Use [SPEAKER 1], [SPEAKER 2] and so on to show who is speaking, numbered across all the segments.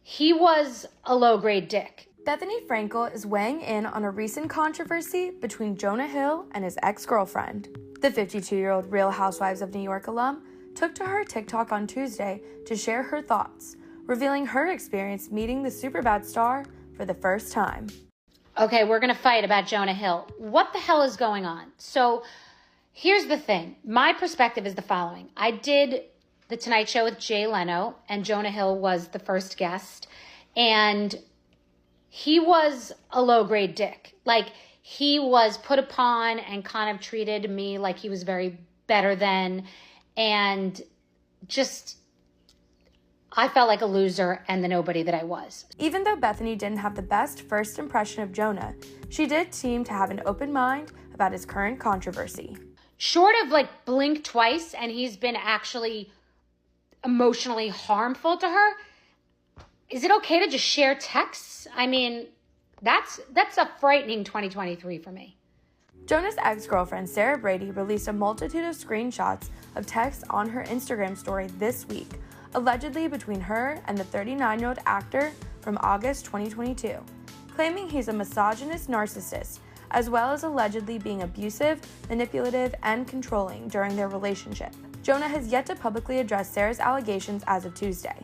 [SPEAKER 1] he was a low-grade dick.
[SPEAKER 2] Bethenny Frankel is weighing in on a recent controversy between Jonah Hill and his ex-girlfriend. The 52-year-old Real Housewives of New York alum took to her TikTok on Tuesday to share her thoughts, revealing her experience meeting the Superbad star for the first time.
[SPEAKER 1] Okay, we're going to fight about Jonah Hill. What the hell is going on? So here's the thing. My perspective is the following. I did The Tonight Show with Jay Leno, and Jonah Hill was the first guest. And he was a low-grade dick. Like, he was put upon and kind of treated me like he was very better than. And just, I felt like a loser and the nobody that I was.
[SPEAKER 2] Even though Bethenny didn't have the best first impression of Jonah, she did seem to have an open mind about his current controversy.
[SPEAKER 1] Short of like blink twice and he's been actually emotionally harmful to her, is it okay to just share texts? I mean, that's a frightening 2023 for me.
[SPEAKER 2] Jonah's ex-girlfriend Sarah Brady released a multitude of screenshots of texts on her Instagram story this week, allegedly between her and the 39-year-old actor from August 2022, claiming he's a misogynist narcissist, as well as allegedly being abusive, manipulative, and controlling during their relationship. Jonah has yet to publicly address Sarah's allegations as of Tuesday.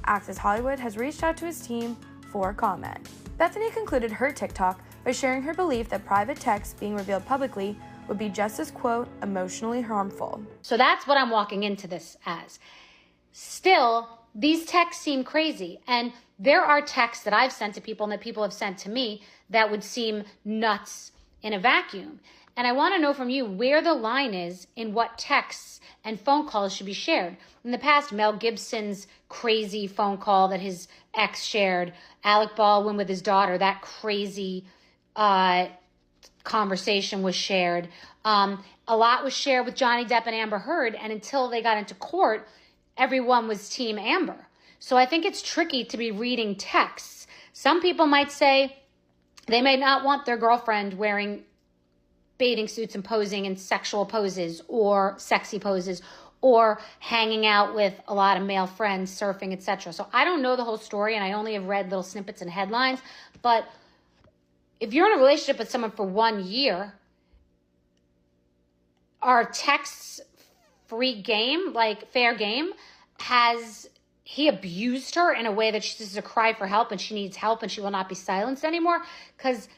[SPEAKER 2] Access Hollywood has reached out to his team for comment. Bethenny concluded her TikTok by sharing her belief that private texts being revealed publicly would be just as, quote, emotionally harmful.
[SPEAKER 1] So that's what I'm walking into this as. Still, these texts seem crazy. And there are texts that I've sent to people and that people have sent to me that would seem nuts in a vacuum. And I want to know from you where the line is in what texts and phone calls should be shared. In the past, Mel Gibson's crazy phone call that his ex shared, Alec Baldwin with his daughter, that crazy conversation was shared. A lot was shared with Johnny Depp and Amber Heard, and until they got into court, everyone was Team Amber. So I think it's tricky to be reading texts. Some people might say they may not want their girlfriend wearing bathing suits and posing in sexual poses or sexy poses or hanging out with a lot of male friends, surfing, etc. So I don't know the whole story, and I only have read little snippets and headlines. But if you're in a relationship with someone for 1 year, are texts free game, like fair game? Has he abused her in a way that she's a cry for help and she needs help and she will not be silenced anymore? Because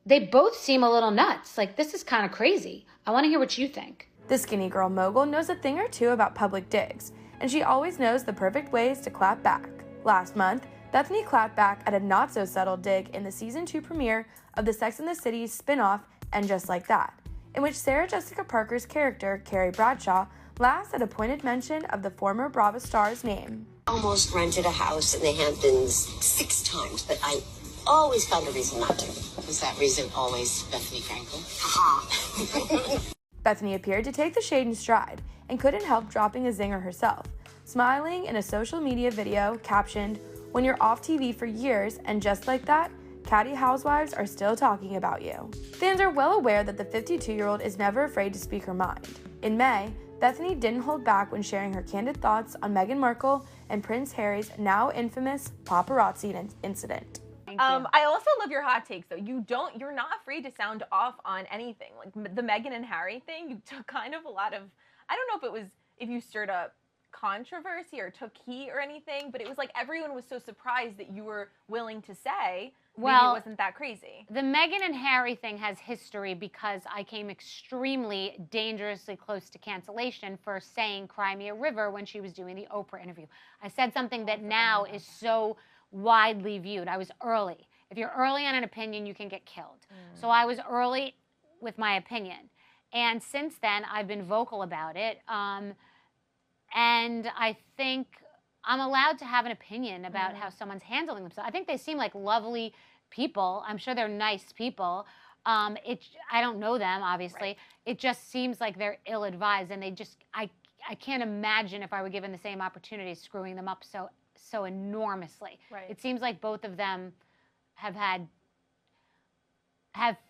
[SPEAKER 1] they both seem a little nuts. Like, this is kind of crazy. I want to hear what you think.
[SPEAKER 2] The skinny girl mogul knows a thing or two about public digs, and she always knows the perfect ways to clap back. Last month, Bethenny clapped back at a not-so-subtle dig in the Season 2 premiere of the Sex and the City spin-off And Just Like That, in which Sarah Jessica Parker's character, Carrie Bradshaw, laughs at a pointed mention of the former Bravo star's name.
[SPEAKER 3] Almost rented a house in the Hamptons 6 times, but I always found a reason not to.
[SPEAKER 4] Was that reason always Bethenny Frankel?
[SPEAKER 3] Haha.
[SPEAKER 2] Bethenny appeared to take the shade in stride and couldn't help dropping a zinger herself, smiling in a social media video captioned, "When you're off TV for years and just like that, catty housewives are still talking about you." Fans are well aware that the 52-year-old is never afraid to speak her mind. In May, Bethenny didn't hold back when sharing her candid thoughts on Meghan Markle and Prince Harry's now infamous paparazzi incident.
[SPEAKER 5] I also love your hot takes, though. You're not afraid to sound off on anything. Like the Meghan and Harry thing, you took kind of a lot of, I don't know if you stirred up controversy or took heat or anything, but it was like everyone was so surprised that you were willing to say, maybe it wasn't that crazy.
[SPEAKER 1] The Meghan and Harry thing has history because I came extremely dangerously close to cancellation for saying "Cry Me a River" when she was doing the Oprah interview. I said something that now is so widely viewed. I was early. If you're early on an opinion, you can get killed. So I was early with my opinion. And since then, I've been vocal about it. And I think I'm allowed to have an opinion about how someone's handling themselves. I think they seem like lovely people. I'm sure they're nice people. I don't know them, obviously. Right. It just seems like they're ill-advised, and I can't imagine if I were given the same opportunity screwing them up so enormously. Right. It seems like both of them have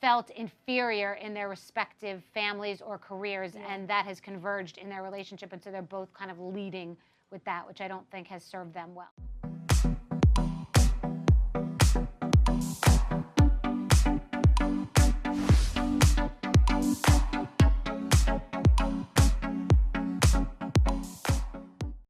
[SPEAKER 1] felt inferior in their respective families or careers, and that has converged in their relationship, and so they're both kind of leading with that, which I don't think has served them well.